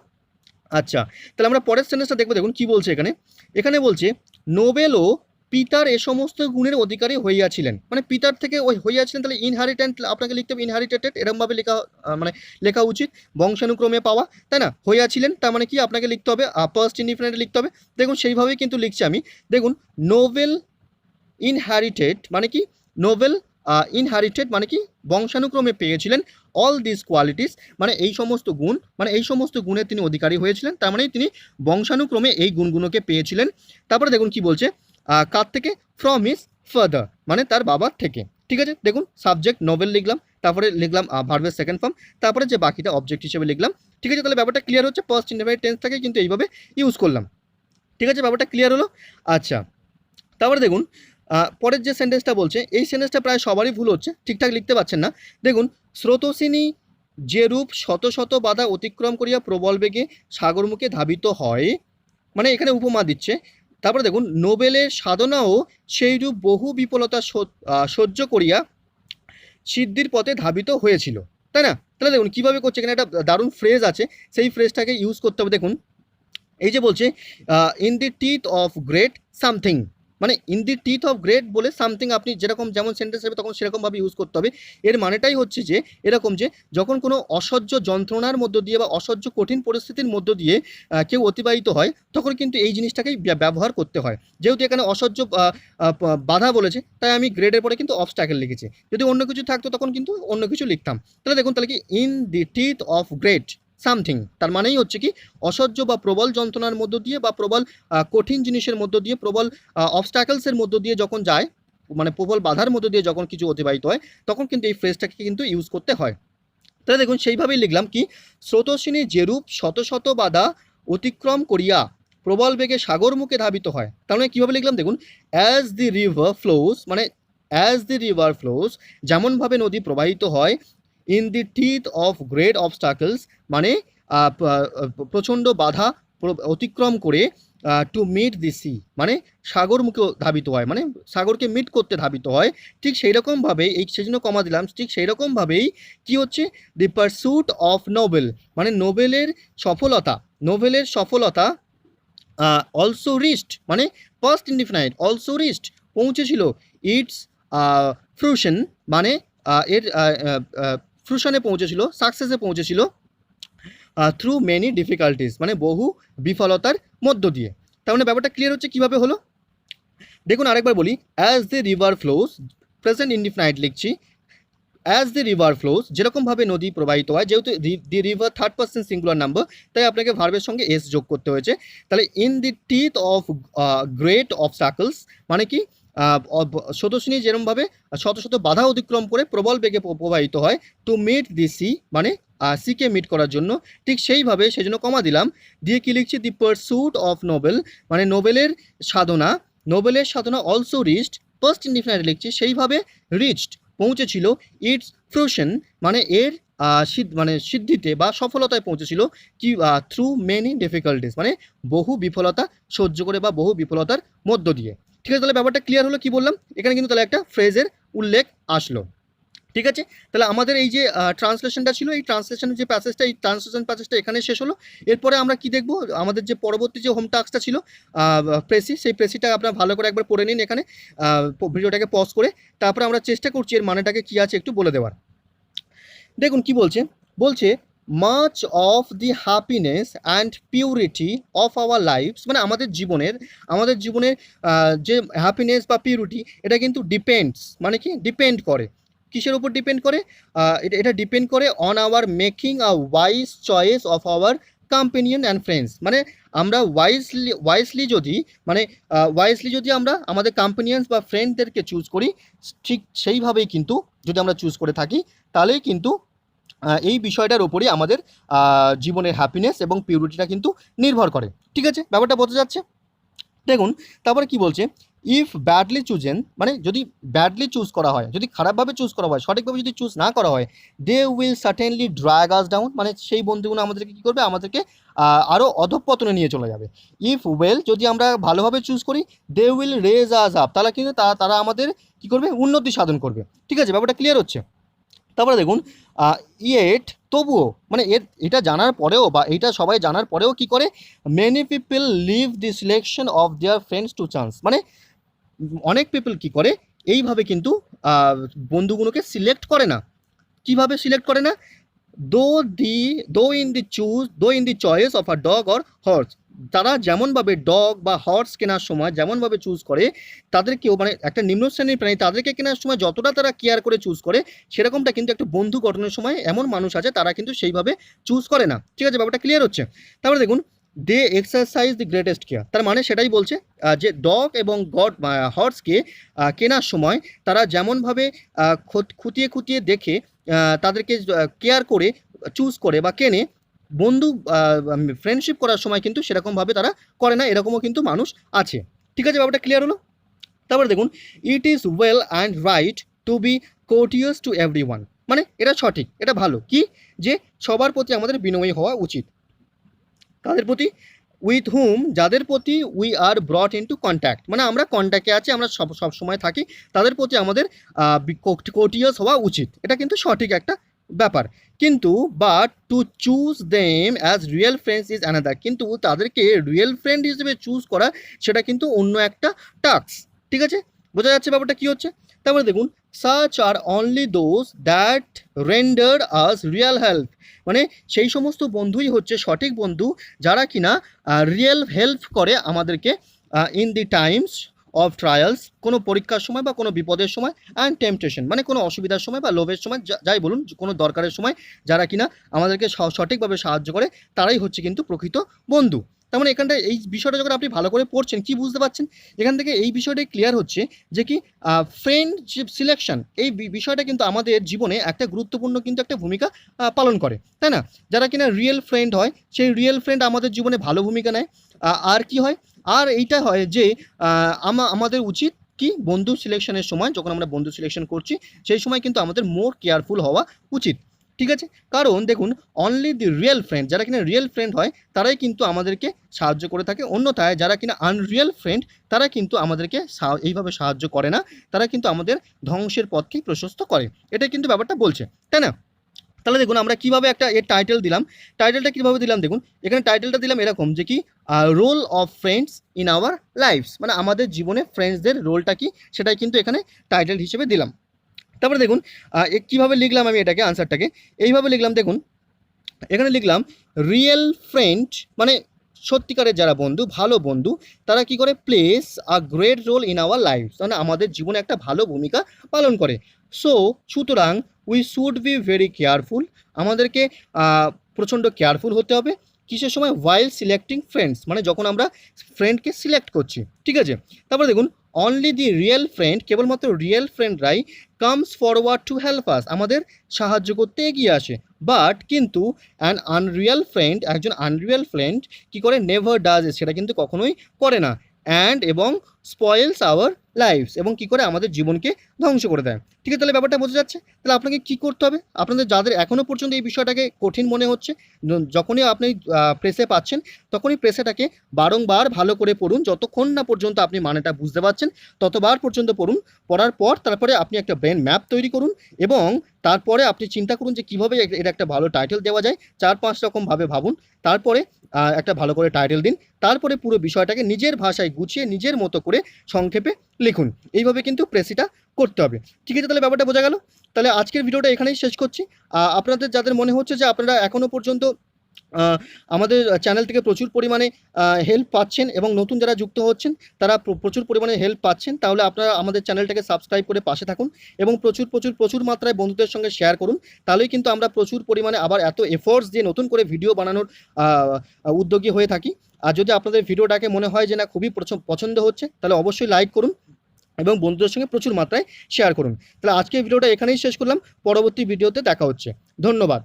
আচ্ছা, তাহলে আমরা পরের সেন্টেন্সটা দেখবো। দেখুন কি বলছে এখানে। এখানে বলছে নোবেলও পিতার এ সমস্ত গুণের অধিকারী হইয়াছিলেন, মানে পিতার থেকে ওই হইয়াছিলেন, তাহলে ইনহারিটেন্ট আপনাকে লিখতে হবে, ইনহারিটেটেড এরকমভাবে লেখা মানে লেখা উচিত, বংশানুক্রমে পাওয়া, তাই না? হইয়াছিলেন তার মানে কি আপনাকে লিখতে হবে পাস্ট ইনডিফিনিট লিখতে হবে। দেখুন সেইভাবেই কিন্তু লিখছি আমি। দেখুন নোবেল ইনহারিটেড মানে কি? নোবেল ইনহারিটেড মানে কি বংশানুক্রমে পেয়েছিলেন অল দিস কোয়ালিটিস, মানে এই সমস্ত গুণ, মানে এই সমস্ত গুণের তিনি অধিকারী হয়েছিলেন, তার মানে তিনি বংশানুক্রমে এই গুণগুলোকে পেয়েছিলেন। তারপরে দেখুন কি বলছে, কার থেকে? ফ্রম হিজ ফাদার, মানে তার বাবার থেকে। ঠিক আছে, দেখুন সাবজেক্ট নোবেল লিখলাম, তারপরে লিখলাম ভার্বের সেকেন্ড ফর্ম, তারপরে যে বাকিটা অবজেক্ট হিসেবে লিখলাম। ঠিক আছে, তাহলে ব্যাপারটা ক্লিয়ার হচ্ছে, পাস্ট ইনডিফিনিট টেন্সটাকে কিন্তু এইভাবে ইউজ করলাম। ঠিক আছে, ব্যাপারটা ক্লিয়ার হলো। আচ্ছা, তারপরে দেখুন পরের যে সেন্টেন্সটা বলছে, এই সেন্টেন্সটা প্রায় সবারই ভুল হচ্ছে, ঠিকঠাক লিখতে পারছেন না। দেখুন স্রোতস্বিনী যেরূপ শত শত বাধা অতিক্রম করিয়া প্রবল বেগে সাগরমুখে ধাবিত হয়, মানে এখানে উপমা দিচ্ছে। তারপরে দেখুন নোবেলের সাধনাও সেইরূপ বহু বিফলতা সহ্য করিয়া সিদ্ধির পথে ধাবিত হয়েছিল, তাই না? তাহলে দেখুন কীভাবে করছে, এখানে একটা দারুণ ফ্রেজ আছে, সেই ফ্রেজটাকে ইউজ করতে হবে। দেখুন এই যে বলছে in the teeth of great something, মানে in the teeth of great বলে সামথিং আপনি যেরকম যেমন সেন্টেন্স হবে তখন সেরকমভাবে ইউজ করতে হবে। এর মানেটাই হচ্ছে যে এরকম যে যখন কোনো অসহ্য যন্ত্রণার মধ্য দিয়ে বা অসহ্য কঠিন পরিস্থিতির মধ্য দিয়ে কেউ অতিবাহিত হয়, তখন কিন্তু এই জিনিসটাকেই ব্যবহার করতে হয়। যেহেতু এখানে অসহ্য বাধা বলেছে, তাই আমি গ্রেডের পরে কিন্তু অবস্ট্যাকেল লিখেছি। যদি অন্য কিছু থাকতো তখন কিন্তু অন্য কিছু লিখতাম। তাহলে দেখুন, তাহলে কি in the teeth of great something, তার মানেই হচ্ছে কি অসহ্য বা প্রবল যন্ত্রণার মধ্য দিয়ে বা প্রবল কঠিন জিনিসের মধ্য দিয়ে, প্রবল অবস্ট্যাকলসের মধ্য দিয়ে যখন যায়, মানে প্রবল বাধার মধ্য দিয়ে যখন কিছু অতিবাহিত হয়, তখন কিন্তু এই ফ্রেজটাকে কিন্তু ইউজ করতে হয়। তাহলে দেখুন সেইভাবেই লিখলাম কি, স্রোতস্বিনী যেরূপ শত শত বাধা অতিক্রম করিয়া প্রবল বেগে সাগর মুখে ধাবিত হয়, তার মানে কীভাবে লিখলাম দেখুন, অ্যাজ দি রিভার ফ্লোস, মানে অ্যাজ দি রিভার ফ্লোস, যেমনভাবে নদী প্রবাহিত হয়, in the teeth of great obstacles, মানে প্রচণ্ড বাধা অতিক্রম করে, টু মিট দি সি, মানে সাগর মুখে ধাবিত হয়, মানে সাগরকে মিট করতে ধাবিত হয়। ঠিক সেই রকমভাবেই এই সেজন্য কমা দিলাম, ঠিক সেই রকমভাবেই কী হচ্ছে, দি পারস্যুট অফ নোবেল, মানে নোবেলের সফলতা অলসো রিচড, মানে ফার্স্ট ইনডিফিনাইট অলসো রিচড পৌঁছেছিল, ইটস ফ্রুশন, মানে এর ফ্রুশনে পৌঁছেছিল, সাকসেসে পৌঁছেছিল, থ্রু মেনি ডিফিকাল্টিস, মানে বহু বিফলতার মধ্য দিয়ে। তার মানে ব্যাপারটা ক্লিয়ার হচ্ছে কীভাবে হলো। দেখুন আরেকবার বলি, as the river flows, present indefinite লিখছি, অ্যাজ দ্য রিভার ফ্লোস, যেরকমভাবে নদী প্রবাহিত হয়, যেহেতু the river third person singular number, তাই আপনাকে ভার্বের সঙ্গে এস যোগ করতে হয়েছে। তাহলে in the teeth of great obstacles, মানে কি স্রোতস্বিনী যেরকমভাবে শত শত বাধা অতিক্রম করে প্রবল বেগে প্রবাহিত হয়, টু মিট দি সি, মানে সিকে মিট করার জন্য, ঠিক সেইভাবে সেজন্য কমা দিলাম, দিয়ে কি লিখছি, দি পারস্যুট অফ নোবেল, মানে নোবেলের সাধনা অলসো রিচড, ফার্স্ট ইনডিফিনাইট লিখছি, সেইভাবে রিচড পৌঁছেছিল, ইটস ফ্রুশন, মানে এর মানে সিদ্ধিতে বা সফলতায় পৌঁছেছিল, কি থ্রু মেনি ডিফিকাল্টিস, মানে বহু বিফলতা সহ্য করে বা বহু বিফলতার মধ্য দিয়ে। ঠিক আছে, তাহলে ব্যাপারটা ক্লিয়ার হলো। কি বললাম এখানে কিন্তু তাহলে একটা ফ্রেজের উল্লেখ আসলো। ঠিক আছে, তাহলে আমাদের এই যে ট্রান্সলেশনটা ছিল, এই ট্রান্সলেশনের যে প্যাসেজটা, এই ট্রান্সলেশন প্যাসেজটা এখানে শেষ হলো। এরপরে আমরা কি দেখব, আমাদের যে পরবর্তী যে হোম টাস্কটা ছিল প্রেসি, সেই প্রেসিটা আপনারা ভালো করে একবার পড়ে নিন এখানে, ভিডিওটাকে পজ করে। তারপরে আমরা চেষ্টা করছি এর মানেটাকে কি আছে একটু বলে দেওয়ার। দেখুন কি বলছে, বলছে much of the happiness and purity of our lifes, মানে আমাদের জীবনের যে হ্যাপিনেস বা পিউরিটি, এটা কিন্তু ডিপেন্ডস, মানে কি ডিপেন্ড করে, কিসের উপর ডিপেন্ড করে, এটা ডিপেন্ড করে on our making a wise choice of our companion and friends, মানে আমরা ওয়াইজলি যদি আমরা আমাদের কম্পেনিয়ন্স বা ফ্রেন্ডদেরকে চুজ করি, ঠিক সেইভাবেই কিন্তু যদি আমরা চুজ করে থাকি, তাহলেই কিন্তু এই বিষয়টার ওপরই আমাদের জীবনের হ্যাপিনেস এবং পিউরিটিটা কিন্তু নির্ভর করে। ঠিক আছে, ব্যাপারটা বোঝা যাচ্ছে। দেখুন তারপরে কি বলছে, ইফ ব্যাডলি চুজেন, মানে যদি ব্যাডলি চুজ করা হয়, যদি খারাপভাবে চুজ করা হয়, সঠিকভাবে যদি চুজ না করা হয়, they will certainly drag us down, মানে সেই বন্ধুগুলো আমাদেরকে কী করবে, আমাদেরকে আরও অধঃপতনে নিয়ে চলে যাবে। ইফ ওয়েল, যদি আমরা ভালোভাবে চুজ করি, they will raise us up, তাহলে কিন্তু তারা আমাদের কী করবে, উন্নতি সাধন করবে। ঠিক আছে, ব্যাপারটা ক্লিয়ার হচ্ছে। তারপরে দেখুন ইয়েট, তবুও, মানে এটা জানার পরেও বা এটা সবাই জানার পরেও কি করে, many people leave the selection of their friends to chance, মানে অনেক পিপল কি করে, এইভাবে কিন্তু বন্ধুগুলোকে সিলেক্ট করে না। কিভাবে সিলেক্ট করে না, দো in the choice of a dog or horse, তারা যেমনভাবে ডগ বা হর্স কেনার সময় যেমনভাবে চুজ করে, তাদেরকেও, মানে একটা নিম্ন শ্রেণীর প্রাণী, তাদেরকে কেনার সময় যতটা তারা কেয়ার করে চুজ করে, সেরকমটা কিন্তু একটা বন্ধু গঠনের সময় এমন মানুষ আছে তারা কিন্তু সেইভাবে চুজ করে না। ঠিক আছে, ব্যাপারটা ক্লিয়ার হচ্ছে। তারপরে দেখুন, দে এক্সারসাইজ দি গ্রেটেস্ট কেয়ার, তার মানে সেটাই বলছে যে ডগ এবং হর্সকে কেনার সময় তারা যেমনভাবে খুঁটিয়ে খুঁটিয়ে দেখে তাদেরকে কেয়ার করে চুজ করে বা কেনে, বন্ধু ফ্রেন্ডশিপ করার সময় কিন্তু সেরকমভাবে তারা করে না, এরকমও কিন্তু মানুষ আছে। ঠিক আছে, ব্যাপারটা ক্লিয়ার হলো। তারপরে দেখুন, it is well and right to be courteous to everyone, মানে এটা সঠিক, এটা ভালো কি, যে সবার প্রতি আমাদের বিনয়ী হওয়া উচিত। তাদের প্রতি, উইথ হুম, যাদের প্রতি উই আর ব্রট ইনটু কন্ট্যাক্ট, মানে আমরা কন্ট্যাক্টে আছি, আমরা সব সময় থাকি, তাদের প্রতি আমাদের কোর্টিয়াস হওয়া উচিত, এটা কিন্তু সঠিক একটা ব্যাপার। কিন্তু but to choose them as real friends is another, কিন্তু তাদেরকে রিয়েল ফ্রেন্ড হিসেবে চুজ করা, সেটা কিন্তু অন্য একটা টাস্ক। ঠিক আছে, বোঝা যাচ্ছে ব্যাপারটা কী হচ্ছে। তারপরে দেখুন, such are only those that render us real help, মানে সেই সমস্ত বন্ধুই হচ্ছে সঠিক বন্ধু, যারা কিনা রিয়েল হেল্প করে আমাদেরকে in the Times of trials, কোনো পরীক্ষার সময় বা কোনো বিপদের সময়, অ্যান্ড টেম্পটেশন, মানে কোনো অসুবিধার সময় বা লোভের সময়, যাই বলুন, কোনো দরকারের সময় যারা কিনা আমাদেরকে সঠিকভাবে সাহায্য করে, তারাই হচ্ছে কিন্তু প্রকৃত বন্ধু। তার মানে এখানটা এই বিষয়টা যখন আপনি ভালো করে পড়ছেন, কি বুঝতে পারছেন এখান থেকে, এই বিষয়টাই ক্লিয়ার হচ্ছে যে কি ফ্রেন্ডশিপ সিলেকশন, এই বিষয়টা কিন্তু আমাদের জীবনে একটা গুরুত্বপূর্ণ কিন্তু একটা ভূমিকা পালন করে, তাই না? যারা কিনা রিয়েল ফ্রেন্ড হয়, সেই রিয়েল ফ্রেন্ড আমাদের জীবনে ভালো ভূমিকা নেয়। আর কি হয়, আর এইটা হয় যে আমাদের উচিত কি, বন্ধু সিলেকশনের সময় যখন আমরা বন্ধু সিলেকশন করছি, সেই সময় কিন্তু আমাদের মোর কেয়ারফুল হওয়া উচিত। ঠিক আছে, কারণ দেখুন, অনলি দি রিয়েল ফ্রেন্ড, যারা কিনা রিয়েল ফ্রেন্ড হয়, তারাই কিন্তু আমাদেরকে সাহায্য করে থাকে। অন্যথায় যারা কিনা আনরিয়েল ফ্রেন্ড, তারা কিন্তু আমাদেরকে এইভাবে সাহায্য করে না, তারা কিন্তু আমাদের ধ্বংসের পথকেই প্রশস্ত করে। এটাই কিন্তু ব্যাপারটা বলছে, তাই না? তাহলে দেখুন আমরা কিভাবে একটা এর টাইটেল দিলাম, টাইটেলটা কীভাবে দিলাম দেখুন, এখানে টাইটেলটা দিলাম এরকম যে কি, role of friends in our lifes, মানে আমাদের জীবনে ফ্রেন্ডসদের রোলটা কি, সেটাই কিন্তু এখানে টাইটেল হিসেবে দিলাম। তারপরে দেখুন কীভাবে লিখলাম আমি এটাকে, আনসারটাকে এইভাবে লিখলাম। দেখুন এখানে লিখলাম রিয়েল ফ্রেন্ড, মানে সত্যিকারের যারা বন্ধু, ভালো বন্ধু, তারা কি করে, plays a great role in our life, মানে আমাদের জীবনে একটা ভালো ভূমিকা পালন করে। সুতরাং we should be very careful, আমাদেরকে প্রচণ্ড কেয়ারফুল হতে হবে। কিসের সময়, ওয়াইল সিলেক্টিং ফ্রেন্ডস, মানে যখন আমরা ফ্রেন্ডকে সিলেক্ট করছি। ঠিক আছে, তারপরে দেখুন, অনলি দি রিয়েল ফ্রেন্ড, কেবলমাত্র রিয়েল ফ্রেন্ডরাই comes forward to help us, আমাদের সাহায্য করতে এগিয়ে আসে। বাট কিন্তু অ্যান আনরিয়েল ফ্রেন্ড, একজন আনরিয়েল ফ্রেন্ড কী করে, নেভার ডাজ, সেটা কিন্তু কখনোই করে না। অ্যান্ড এবং স্পয়েলস আওয়ার লাইফস, এবং কী করে আমাদের জীবনকে ধ্বংস করে দেয়। ঠিক আছে, তাহলে ব্যাপারটা বোঝা যাচ্ছে। তাহলে আপনাকে কী করতে হবে, আপনাদের যাদের এখনও পর্যন্ত এই বিষয়টাকে কঠিন মনে হচ্ছে, যখনই আপনি প্রেসে পাচ্ছেন তখনই প্রেসেটাকে বারংবার ভালো করে পড়ুন, যতক্ষণ না পর্যন্ত আপনি মানেটা বুঝতে পারছেন ততবার পর্যন্ত পড়ুন। পড়ার পর তারপরে আপনি একটা ব্রেন ম্যাপ তৈরি করুন, এবং তারপরে আপনি চিন্তা করুন যে কীভাবে এটা একটা ভালো টাইটেল দেওয়া যায়। 4-5 রকমভাবে ভাবুন, তারপরে একটা ভালো করে টাইটেল দিন, তারপরে পুরো বিষয়টাকে নিজের ভাষায় গুছিয়ে নিজের মতো করে সংক্ষেপে লিখুন। এইভাবে কিন্তু প্রেসিটা করতে হবে। ঠিক আছে, তাহলে ব্যাপারটা বোঝা গেল। তাহলে আজকের ভিডিওটা এখানেই শেষ করছি। আপনাদের যাদের মনে হচ্ছে যে আপনারা এখনও পর্যন্ত আমাদের চ্যানেল থেকে প্রচুর পরিমাণে হেল্প পাচ্ছেন, এবং নতুন যারা যুক্ত হচ্ছেন তারা প্রচুর পরিমাণে হেল্প পাচ্ছেন, তাহলে আপনারা আমাদের চ্যানেলটাকে সাবস্ক্রাইব করে পাশে থাকুন, এবং প্রচুর মাত্রায় বন্ধুদের সঙ্গে শেয়ার করুন। তাহলেই কিন্তু আমরা প্রচুর পরিমাণে আবার এত এফোর্টস দিয়ে নতুন করে ভিডিও বানানোর উদ্যোগী হয়ে থাকি। আর যদি আপনাদের ভিডিওটাকে মনে হয় যে না খুবই পছন্দ হচ্ছে, তাহলে অবশ্যই লাইক করুন এবং বন্ধুদের সঙ্গে প্রচুর মাত্রায় শেয়ার করুন। তাহলে আজকের ভিডিওটা এখানেই শেষ করলাম, পরবর্তী ভিডিওতে দেখা হচ্ছে। ধন্যবাদ।